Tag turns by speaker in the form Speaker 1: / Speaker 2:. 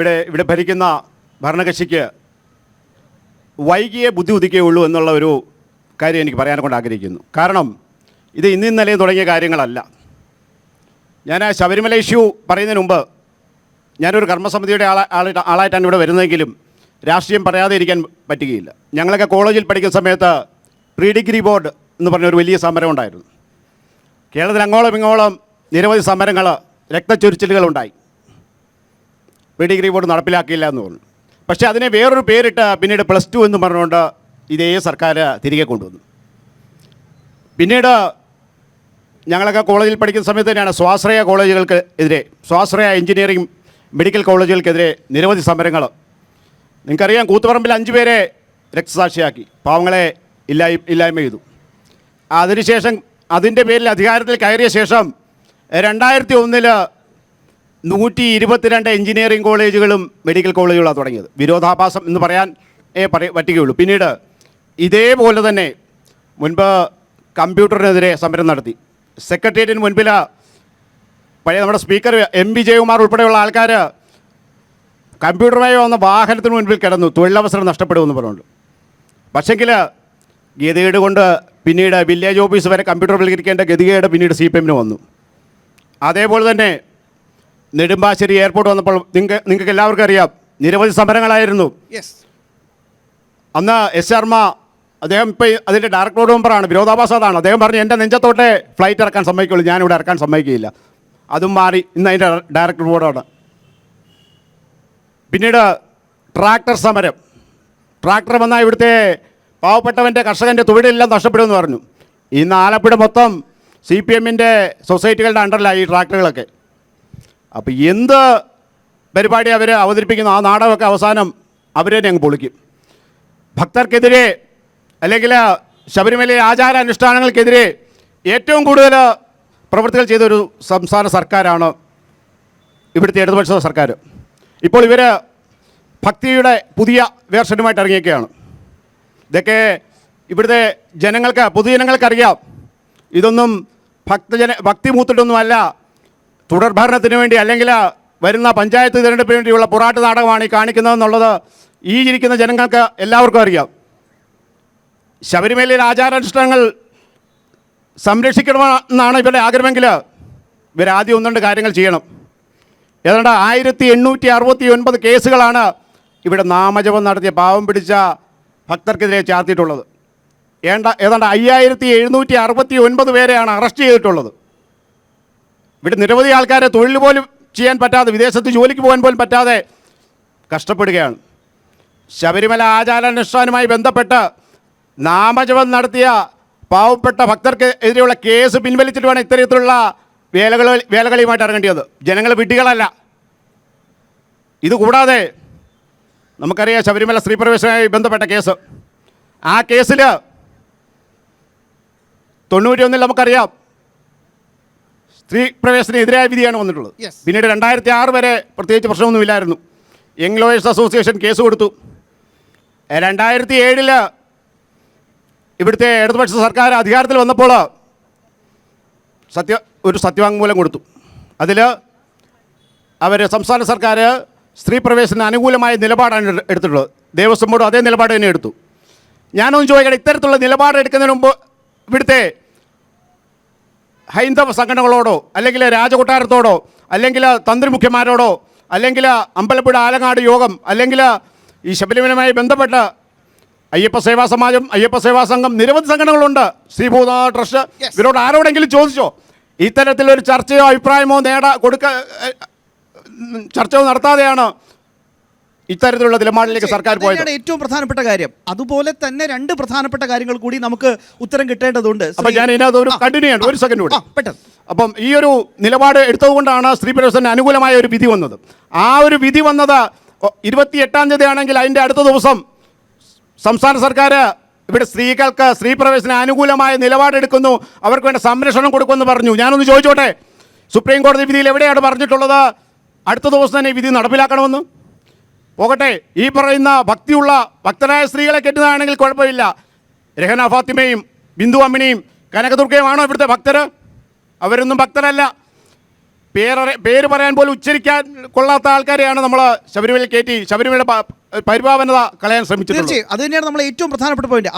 Speaker 1: ഇവിടെ ഭരിക്കുന്ന ഭരണകക്ഷിക്ക് വൈകിയേ ബുദ്ധി ഉദിക്കുകയുള്ളൂ എന്നുള്ള ഒരു കാര്യം എനിക്ക് പറയാൻ കൊണ്ട് ആഗ്രഹിക്കുന്നു. കാരണം ഇത് ഇന്നലെ തുടങ്ങിയ കാര്യങ്ങളല്ല. ഞാൻ ശബരിമല ഇഷ്യൂ പറയുന്നതിന് മുമ്പ് ഞാനൊരു കർമ്മസമിതിയുടെ ആളായിട്ടാണ് ഇവിടെ വരുന്നതെങ്കിലും രാഷ്ട്രീയം പറയാതെ ഇരിക്കാൻ പറ്റുകയില്ല. ഞങ്ങളൊക്കെ കോളേജിൽ പഠിക്കുന്ന സമയത്ത് പ്രീ ഡിഗ്രി ബോർഡ് എന്ന് പറഞ്ഞൊരു വലിയ സമരം ഉണ്ടായിരുന്നു. കേരളത്തിൽ അങ്ങോളം ഇങ്ങോളം നിരവധി സമരങ്ങൾ, രക്തച്ചൊരിച്ചിലുകളുണ്ടായി. പ്രീ ഡിഗ്രി ബോർഡ് നടപ്പിലാക്കിയില്ല എന്ന് പറഞ്ഞു. പക്ഷേ അതിനെ വേറൊരു പേരിട്ട് പിന്നീട് +2 എന്ന് പറഞ്ഞുകൊണ്ട് ഇതേ സർക്കാർ തിരികെ കൊണ്ടുവന്നു. പിന്നീട് ഞങ്ങളൊക്കെ കോളേജിൽ പഠിക്കുന്ന സമയത്ത് തന്നെയാണ് സ്വാശ്രയ കോളേജുകൾക്ക് എതിരെ, സ്വാശ്രയ എഞ്ചിനീയറിംഗ് മെഡിക്കൽ കോളേജുകൾക്കെതിരെ നിരവധി സമരങ്ങൾ. നിങ്ങൾക്കറിയാം, കൂത്തുപറമ്പിൽ 5 പേരെ രക്തസാക്ഷിയാക്കി, പാവങ്ങളെ ഇല്ലായ്മ ചെയ്തു. അതിനുശേഷം അതിൻ്റെ പേരിൽ അധികാരത്തിൽ കയറിയ ശേഷം 2001 122 എഞ്ചിനീയറിംഗ് കോളേജുകളും മെഡിക്കൽ കോളേജുകളാണ് തുടങ്ങിയത്. വിരോധാഭാസം എന്ന് പറയാൻ പറ്റുകയുള്ളൂ. പിന്നീട് ഇതേപോലെ തന്നെ മുൻപ് കമ്പ്യൂട്ടറിനെതിരെ സമരം നടത്തി. സെക്രട്ടേറിയറ്റിന് മുൻപിൽ പഴയ നമ്മുടെ സ്പീക്കർ MP ജയകുമാർ ഉൾപ്പെടെയുള്ള ആൾക്കാർ കമ്പ്യൂട്ടറുമായി വന്ന വാഹനത്തിന് മുൻപിൽ കിടന്നു, തൊഴിലവസരം നഷ്ടപ്പെടുമെന്ന് പറഞ്ഞുകൊണ്ട്. പക്ഷെങ്കിൽ ഗതികേട് കൊണ്ട് പിന്നീട് വില്ലേജ് ഓഫീസ് വരെ കമ്പ്യൂട്ടറിവൽക്കരിക്കേണ്ട ഗതികേട് പിന്നീട് CPM വന്നു. അതേപോലെ തന്നെ നെടുമ്പാശ്ശേരി എയർപോർട്ട് വന്നപ്പോൾ നിങ്ങൾക്ക് എല്ലാവർക്കും അറിയാം, നിരവധി സമരങ്ങളായിരുന്നു. അന്ന് S. ശർമ്മ, അദ്ദേഹം ഇപ്പോൾ അതിൻ്റെ ഡയറക്ടർ ബോർഡ് മെമ്പറാണ്, വിരോധാഭാസം അതാണ്. അദ്ദേഹം പറഞ്ഞു, എൻ്റെ നെഞ്ചത്തോട്ടെ ഫ്ലൈറ്റ് ഇറക്കാൻ സമ്മതിക്കുള്ളൂ, ഞാനിവിടെ ഇറക്കാൻ സമ്മതിക്കില്ല. അതും മാറി, ഇന്ന് അതിൻ്റെ ഡയറക്ടർ ബോർഡാണ്. പിന്നീട് ട്രാക്ടർ സമരം. ട്രാക്ടർ വന്നാൽ ഇവിടുത്തെ പാവപ്പെട്ടവൻ്റെ കർഷകൻ്റെ തൊഴിലെല്ലാം നഷ്ടപ്പെടുമെന്ന് പറഞ്ഞു. ഇന്ന് ആലപ്പുഴ മൊത്തം CPMൻ്റെ സൊസൈറ്റികളുടെ അണ്ടറിലായി ഈ ട്രാക്ടറുകളൊക്കെ. അപ്പോൾ എന്ത് പരിപാടി അവർ അവതരിപ്പിക്കുന്നു, ആ നാടകമൊക്കെ അവസാനം അവർ തന്നെ അങ്ങ് പൊളിക്കും. ഭക്തർക്കെതിരെ അല്ലെങ്കിൽ ശബരിമലയിലെ ആചാരാനുഷ്ഠാനങ്ങൾക്കെതിരെ ഏറ്റവും കൂടുതൽ പ്രവൃത്തികൾ ചെയ്തൊരു സംസ്ഥാന സർക്കാരാണ് ഇവിടുത്തെ ഇടതുപക്ഷ സർക്കാർ. ഇപ്പോൾ ഇവർ ഭക്തിയുടെ പുതിയ വേർഷനുമായിട്ട് ഇറങ്ങിയൊക്കെയാണ്. ഇതൊക്കെ ഇവിടുത്തെ ജനങ്ങൾക്ക്, പൊതുജനങ്ങൾക്കറിയാം, ഇതൊന്നും ഭക്തി മൂത്തിട്ടൊന്നുമല്ല, തുടർഭരണത്തിന് വേണ്ടി അല്ലെങ്കിൽ വരുന്ന പഞ്ചായത്ത് തിരഞ്ഞെടുപ്പിന് വേണ്ടിയുള്ള പൊറാട്ട് നാടകമാണ് ഈ കാണിക്കുന്നതെന്നുള്ളത് ഈ ഇരിക്കുന്ന ജനങ്ങൾക്ക് എല്ലാവർക്കും അറിയാം. ശബരിമലയിലെ ആചാരാനുഷ്ഠാനങ്ങൾ സംരക്ഷിക്കണമെന്നാണ് ഇവരുടെ ആഗ്രഹമെങ്കിൽ ഇവരാദ്യം 1-2 കാര്യങ്ങൾ ചെയ്യണം. ഏതാണ്ട് 1869 കേസുകളാണ് ഇവിടെ നാമജപം നടത്തിയ പാവം പിടിച്ച ഭക്തർക്കെതിരെ ചാർത്തിയിട്ടുള്ളത്. ഏതാണ്ട് 5769 പേരെയാണ് അറസ്റ്റ് ചെയ്തിട്ടുള്ളത്. ഇവിടെ നിരവധി ആൾക്കാരെ തൊഴിൽ പോലും ചെയ്യാൻ പറ്റാതെ, വിദേശത്ത് ജോലിക്ക് പോകാൻ പോലും പറ്റാതെ കഷ്ടപ്പെടുകയാണ്. ശബരിമല ആചാരാനുഷ്ഠാനവുമായി ബന്ധപ്പെട്ട് നാമജപം നടത്തിയ പാവപ്പെട്ട ഭക്തർക്ക് എതിരെയുള്ള കേസ് പിൻവലിച്ചിട്ട് വേണം ഇത്തരത്തിലുള്ള വേലകളിയുമായിട്ട് ഇറങ്ങേണ്ടത്. ജനങ്ങൾ വിഡ്ഢികളല്ല. ഇതുകൂടാതെ നമുക്കറിയാം, ശബരിമല സ്ത്രീ പ്രവേശനവുമായി ബന്ധപ്പെട്ട കേസ്, ആ കേസിൽ 91 നമുക്കറിയാം സ്ത്രീ പ്രവേശനത്തിനെതിരായ വിധിയാണ് വന്നിട്ടുള്ളത്. പിന്നീട് 2006 വരെ പ്രത്യേകിച്ച് പ്രശ്നമൊന്നുമില്ലായിരുന്നു. യങ് ലോയേഴ്സ് അസോസിയേഷൻ കേസ് കൊടുത്തു. 2007 ഇവിടുത്തെ ഇടതുപക്ഷ സർക്കാർ അധികാരത്തിൽ വന്നപ്പോൾ ഒരു സത്യവാങ്മൂലം കൊടുത്തു. അതിൽ അവർ, സംസ്ഥാന സർക്കാർ സ്ത്രീ പ്രവേശനത്തിന് അനുകൂലമായ നിലപാടാണ് എടുത്തിട്ടുള്ളത്. ദേവസ്വം ബോർഡ് അതേ നിലപാട് തന്നെ എടുത്തു. ഞാനൊന്ന് ചോദിക്കട്ടെ, ഇത്തരത്തിലുള്ള നിലപാട് എടുക്കുന്നതിന് മുമ്പ് ഇവിടുത്തെ ഹൈന്ദവ സംഘടനകളോടോ അല്ലെങ്കിൽ രാജകൊട്ടാരത്തോടോ അല്ലെങ്കിൽ തന്ത്രിമുഖ്യന്മാരോടോ അല്ലെങ്കിൽ അമ്പലപ്പുഴ ആലങ്ങാട് യോഗം അല്ലെങ്കിൽ ഈ ശബരിമലയുമായി ബന്ധപ്പെട്ട് അയ്യപ്പ സേവാ സമാജം, അയ്യപ്പ സേവാ സംഘം, നിരവധി സംഘടനകളുണ്ട്, ശ്രീഭൂത ട്രസ്റ്റ്, ഇവരോട് ആരോടെങ്കിലും ചോദിച്ചോ ഇത്തരത്തിലൊരു ചർച്ചയോ അഭിപ്രായമോ ചർച്ചയോ നടത്താതെയാണ് ഇത്തരത്തിലുള്ള നിലപാടിലേക്ക് സർക്കാർ പോയത്.
Speaker 2: ഏറ്റവും പ്രധാനപ്പെട്ട കാര്യം. അതുപോലെ തന്നെ 2 പ്രധാനപ്പെട്ട കാര്യങ്ങൾ കൂടി നമുക്ക് ഉത്തരം കിട്ടേണ്ടതുണ്ട്.
Speaker 1: അപ്പം ഞാൻ ഇതിനകത്ത് ഒരു കണ്ടിന്യൂ ചെയ്യണം, ഒരു സെക്കൻഡ് കൂടി പെട്ടെന്ന്. അപ്പം ഈ ഒരു നിലപാട് എടുത്തതുകൊണ്ടാണ് സ്ത്രീ പ്രവേശനത്തിന് അനുകൂലമായ ഒരു വിധി വന്നത്. ആ ഒരു വിധി വന്നത് 28-ാം തീയതി ആണെങ്കിൽ അതിൻ്റെ അടുത്ത ദിവസം സംസ്ഥാന സർക്കാർ ഇവിടെ സ്ത്രീകൾക്ക് സ്ത്രീ പ്രവേശന അനുകൂലമായ നിലപാടെടുക്കുന്നു, അവർക്ക് വേണ്ട സംരക്ഷണം കൊടുക്കുമെന്ന് പറഞ്ഞു. ഞാനൊന്ന് ചോദിച്ചോട്ടെ, സുപ്രീം കോടതി വിധിയിൽ എവിടെയാണ് പറഞ്ഞിട്ടുള്ളത് അടുത്ത ദിവസം തന്നെ ഈ വിധി നടപ്പിലാക്കണമെന്ന്? പോകട്ടെ, ഈ പറയുന്ന ഭക്തരായ സ്ത്രീകളെ കെട്ടുന്നതാണെങ്കിൽ കുഴപ്പമില്ല. രഹന ഫാത്തിമയും ബിന്ദു അമ്മിണിയും കനകദുർഗയുമാണോ ഇവിടുത്തെ ഭക്തർ? അവരൊന്നും ഭക്തരല്ല. പേര് പറയാൻ പോലും ഉച്ചരിക്കാൻ കൊള്ളാത്ത ആൾക്കാരെയാണ് നമ്മൾ ശബരിമല കയറ്റി ശബരിമല പരിപാവനത കളയാൻ ശ്രമിച്ചിട്ടുള്ളത്.
Speaker 2: തീർച്ചയായും അത് തന്നെയാണ് നമ്മൾ ഏറ്റവും പ്രധാനപ്പെട്ട പോയിന്റ്.